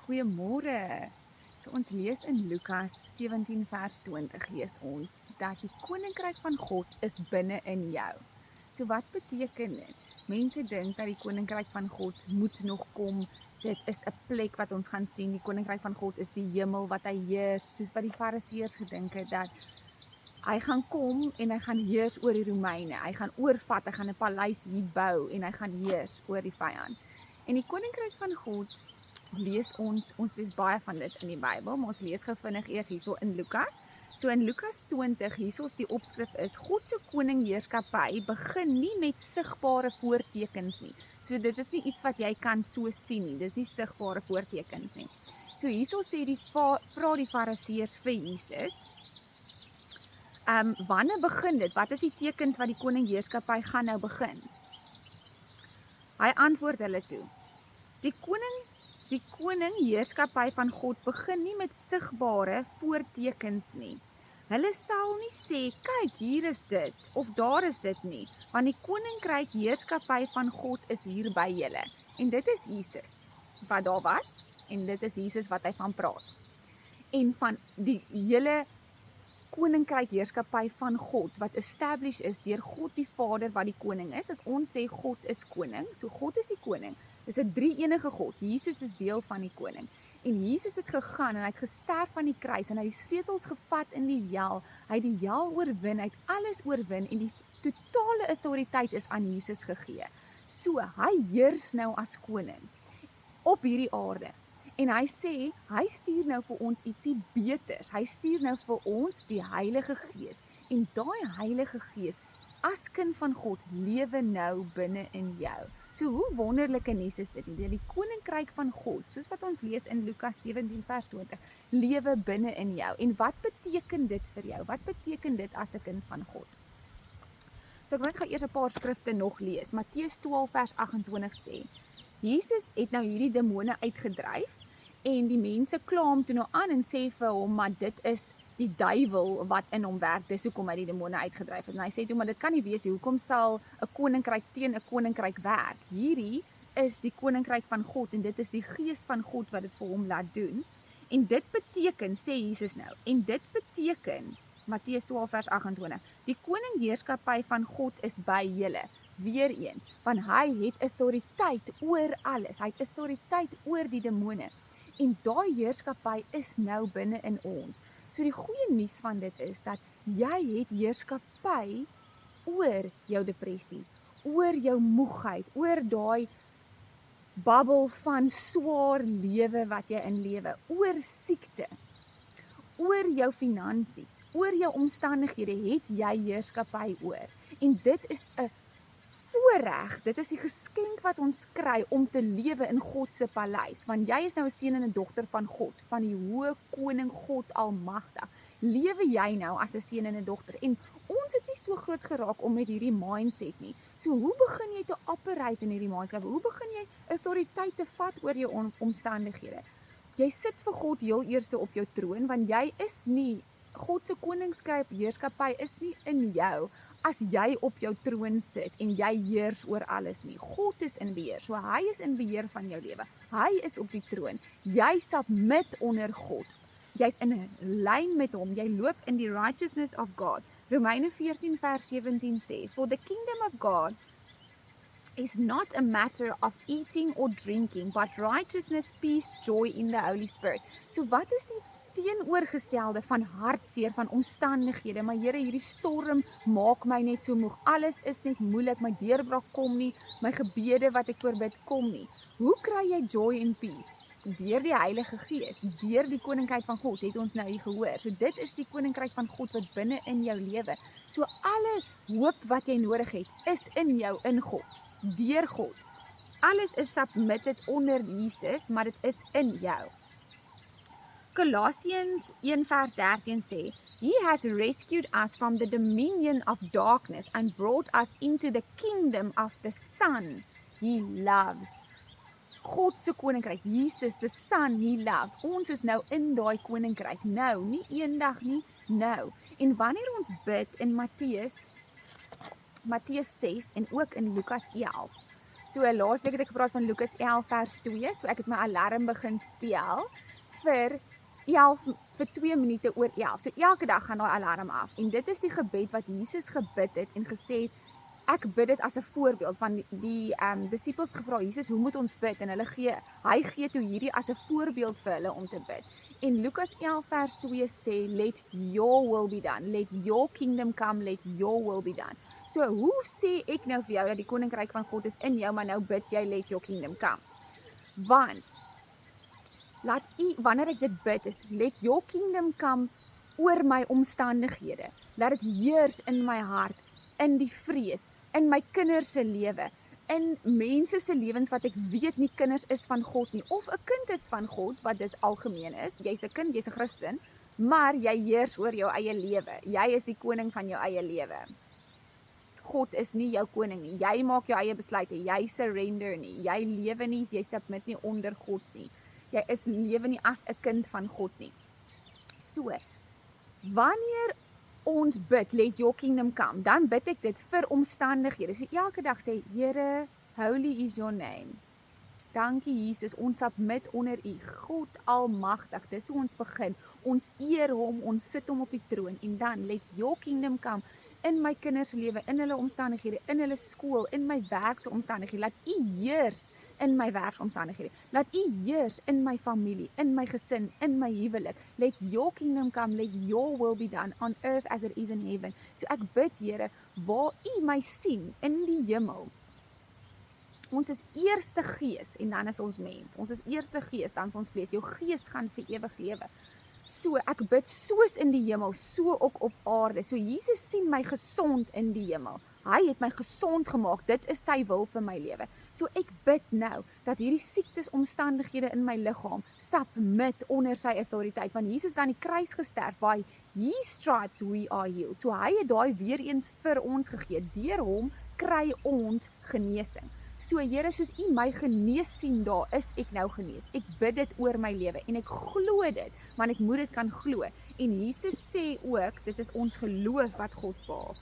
Goeiemôre. So ons lees in Lukas 17 vers 20 lees ons dat die koninkryk van God is binne in jou. So wat beteken dit? Mense dink dat die koninkryk van God moet nog kom. Dit is 'n plek wat ons gaan sien. Die koninkryk van God is die hemel wat hy heers, soos wat die Fariseërs gedink het dat hy gaan kom en hy gaan heers oor die Romeine. Hy gaan oorvat, hy gaan 'n paleis hier bou en hy gaan heers oor die vyand. En die koninkryk van God lees ons lees baie van dit in die Bybel, maar ons lees gou vinnig eers hierso in Lukas. So in Lukas 20, hierso's die opskrif is, God se koningheerskappy begin nie met sigbare voortekens nie. So dit is nie iets wat jy kan so sien nie, dis nie sigbare voortekens nie. So hierso sê vra die Fariseërs vir Jesus, wanneer begin dit? Wat is die tekens wat die koningheerskappy gaan nou begin? Hy antwoord hulle toe, die koningheerskappy van God begin nie met sigbare voortekens nie. Hulle sal nie sê, kyk hier is dit, of daar is dit nie, want die koninkryk heerskappy van God is hier by julle. En dit is Jesus wat daar was, en dit is Jesus wat hy van praat. En van die hele koninkryk heerskappy van God, wat established is deur God die Vader wat die koning is. As ons sê God is koning, so God is die koning, is 'n drie-enige God. Jesus is deel van die koning. En Jesus het gegaan en hy het gesterf aan die kruis en hy het die sleutels gevat in die hel. Hy het die hel oorwin, hy het alles oorwin en die totale autoriteit is aan Jesus gegee. So, hy heers nou as koning op hierdie aarde. En hy sê, hy stuur nou vir ons ietsie beters. Hy stuur nou vir ons die Heilige Gees. En daai Heilige Gees, as kind van God, lewe nou binne in jou. So hoe wonderlike nuus is dit nie? Die koninkryk van God, soos wat ons lees in Lukas 17 vers 20, lewe binne in jou. En wat beteken dit vir jou? Wat beteken dit as 'n kind van God? So ek wil net gou eers 'n paar skrifte nog lees. Matteus 12 vers 28 sê, Jesus het nou hierdie demone uitgedryf, en die mense kla hom toe nou aan en sê vir hom, maar dit is die duiwel wat in hom werk, dis hoekom hy die demone uitgedryf het. En hy sê toe, maar dit kan nie wees, hoekom sal 'n koninkryk teen 'n koninkryk werk? Hierdie is die koninkryk van God, en dit is die gees van God wat dit vir hom laat doen. En dit beteken, sê Jesus nou, en dit beteken, Matteus 12 vers 28, die koningheerskappy van God is by julle. Weer eens, want hy het autoriteit oor alles, hy het autoriteit oor die demone. En daai heerskappy is nou binne in ons. So die goeie nuus van dit is dat jy het heerskappy oor jou depressie, oor jou moegheid, oor daai babbel van swaar lewe wat jy in lewe, oor siekte, oor jou finansies, oor jou omstandighede het jy heerskappy oor. En dit is 'n voorreg, dit is die geskenk wat ons kry om te lewe in God se paleis, want jy is nou 'n seun en 'n dogter van God, van die hoë koning God almagtig. Lewe jy nou as 'n seun en 'n dogter, en ons het nie so groot geraak om met hierdie mindset nie. So hoe begin jy te operate in hierdie mindset? Hoe begin jy autoriteit te vat oor jou omstandighede? Jy sit vir God heel eerste op jou troon, want jy is nie, God se koningskap heerskappy is nie in jou as jy op jou troon sit en jy heers oor alles nie. God is in beheer, so hy is in beheer van jou lewe. Hy is op die troon. Jy submit onder God. Jy's in lyn met hom. Jy loop in die righteousness of God. Romeine 14 vers 17 sê, for the kingdom of God is not a matter of eating or drinking, but righteousness, peace, joy in the Holy Spirit. So wat is die teenoorgestelde van hartseer, van omstandighede? Maar Here, hierdie storm maak my net so moeg. Alles is net moeilik, my deurbraak kom nie, my gebede wat ek voorbid kom nie. Hoe kry jy joy and peace? Deur die Heilige Gees, deur die koninkryk van God, het ons nou hier gehoor. So dit is die koninkryk van God wat binne in jou lewe. So alle hoop wat jy nodig het, is in jou, in God, deur God. Alles is submitted onder Jesus, maar dit is in jou. Colossians 1 vers 13 sê, He has rescued us from the dominion of darkness and brought us into the kingdom of the Son He loves. God se koninkryk, Jesus, the Son He loves. Ons is nou in daai koninkryk, nou, nie eendag nie, nou. En wanneer ons bid in Matteus 6 en ook in Lukas 11, So laasweek het ek gepraat van Lukas 11 vers 2, so ek het my alarm begin stel vir 2 minute oor 11. So elke dag gaan daai alarm af. En dit is die gebed wat Jesus gebid het en gesê het, ek bid dit as 'n voorbeeld van die disippels gevra, Jesus, hoe moet ons bid? En hy gee toe hierdie as 'n voorbeeld vir hulle om te bid. En Lukas 11 vers 2 sê, let your will be done, let your kingdom come, let your will be done. So hoe sê ek nou vir jou dat die koninkryk van God is in jou, maar nou bid jy let your kingdom come? Want wanneer ek dit bid is, let your kingdom come oor my omstandighede. Laat dit heers in my hart, in die vrees, in my kinders se lewe, in mense se lewens wat ek weet nie kinders is van God nie, of 'n kind is van God, wat dit algemeen is, jy's 'n kind, jy's 'n Christen, maar jy heers oor jou eie lewe, jy is die koning van jou eie lewe. God is nie jou koning nie, jy maak jou eie besluite, jy surrender nie, jy lewe nie, jy submit nie onder God nie, jy lewe nie as 'n kind van God nie. So, wanneer ons bid, let your kingdom come, dan bid ek dit vir omstandighede. So elke dag sê, Here, holy is your name. Dankie Jesus, ons submit onder U, God almagtig. Dis hoe ons begin. Ons eer hom, ons sit hom op die troon en dan let your kingdom come in my kinders lewe, in hulle omstandighede, in hulle skool, in my werkse omstandighede. Laat U heers in my werksomstandighede. Laat U heers in my familie, in my gesin, in my huwelik. Let your kingdom come, let your will be done on earth as it is in heaven. So ek bid, Here, waar U my sien in die hemel. Ons is eerste gees en dan is ons mens. Ons is eerste gees, dan is ons vlees. Jou gees gaan vir ewig lewe. So ek bid soos in die hemel, so ook op aarde. So Jesus sien my gesond in die hemel. Hy het my gesond gemaak. Dit is sy wil vir my lewe. So ek bid nou dat hierdie siektes, omstandighede in my liggaam submit onder sy autoriteit. Want Jesus het aan die kruis gesterf, by His stripes we are healed. So hy het daai weer eens vir ons gegee. Deur hom kry ons genesing. So Here, soos U my genees sien, daar is ek nou genees. Ek bid dit oor my lewe en ek glo dit, want ek moet dit kan glo. En Jesus sê ook, dit is ons geloof wat God behaag.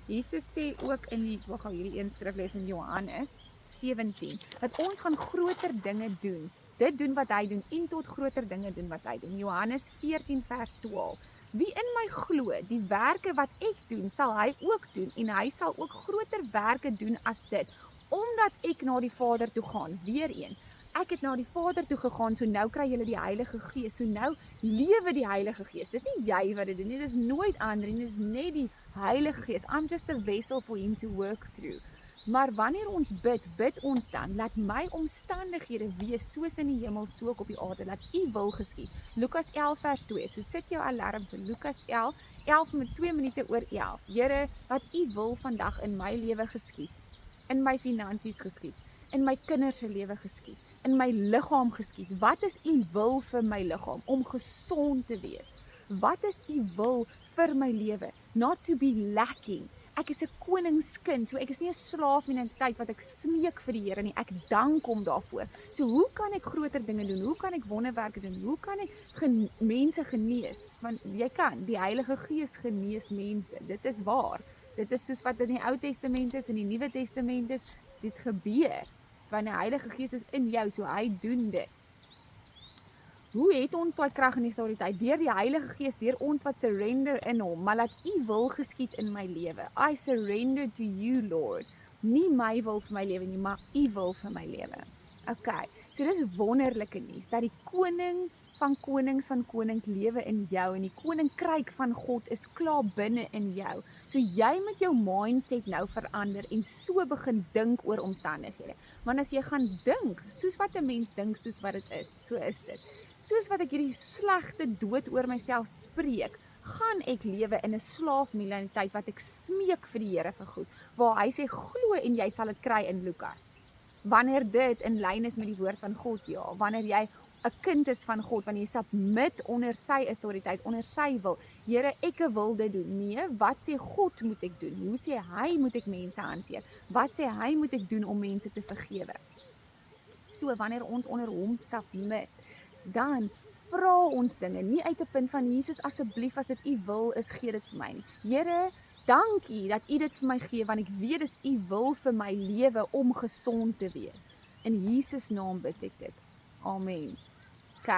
Jesus sê ook ek gaan hierdie een skrif lees in Johannes 17, dat ons gaan groter dinge doen. Dit doen wat hy doen en tot groter dinge doen wat hy doen. Johannes 14 vers 12. Wie in my glo, die werke wat ek doen, sal hy ook doen en hy sal ook groter werke doen as dit, omdat ek na die Vader toe gaan. Weer eens, ek het na die Vader toe gegaan, so nou kry julle die Heilige Gees, so nou lewe die Heilige Gees. Dis nie jy wat dit doen nie, dis nooit ander nie, dis net die Heilige Gees. I'm just a vessel for him to work through. Maar wanneer ons bid ons dan, laat my omstandighede wees soos in die hemel, so ook op die aarde, laat U wil geskied. Lukas 11 vers 2, so sit jou alarm vir Lukas 11 met 2 minute oor 11. Here, laat U wil vandag in my lewe geskied, in my finansies geskied, in my kinders se lewe geskied, in my liggaam geskied. Wat is U wil vir my liggaam? Om gesond te wees. Wat is U wil vir my lewe? Not to be lacking. Ek is 'n koningskind, so ek is nie 'n slaaf in 'n tyd wat ek smeek vir die Here nie, ek dank hom daarvoor. So hoe kan ek groter dinge doen? Hoe kan ek wonderwerke doen? Hoe kan ek mense genees? Want jy kan, die Heilige Gees genees mense, dit is waar. Dit is soos wat in die Ou Testament is, in die Nuwe Testament is, dit gebeur. Want die Heilige Gees is in jou, so hy doen dit. Hoe het ons daai krag en autoriteit? Deur die Heilige Gees, deur ons wat surrender in hom, maar laat U wil geskied in my lewe. I surrender to you, Lord. Nie my wil vir my lewe nie, maar U wil vir my lewe. Okay, so dis wonderlike nuus, dat die koning van konings lewe in jou en die koninkryk van God is klaar binne in jou. So jy moet jou mindset nou verander en so begin dink oor omstandighede. Want as jy gaan dink, soos wat 'n mens dink, soos wat dit is, so is dit. Soos wat ek hierdie slegte dood oor myself spreek, gaan ek lewe in 'n slaafmentaliteit wat ek smeek vir die Here vir goed, waar hy sê glo en jy sal dit kry in Lukas. Wanneer dit in lyn is met die woord van God, ja, wanneer jy 'n kind is van God, wanneer jy submit onder sy autoriteit, onder sy wil. Here, ek wil dit doen. Nee, wat sê God moet ek doen? Hoe sê hy moet ek mense hanteer? Wat sê hy moet ek doen om mense te vergewe? So, wanneer ons onder hom submit, dan vra ons dinge, nie uit 'n punt van Jesus, asseblief as dit U wil is, gee dit vir my nie. Here, dankie dat U dit vir my gee, want ek weet dis U wil vir my lewe om gesond te wees. In Jesus naam bid ek dit. Amen. OK,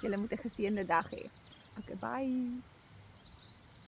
julle moet 'n geseënde dag hê. OK, bye.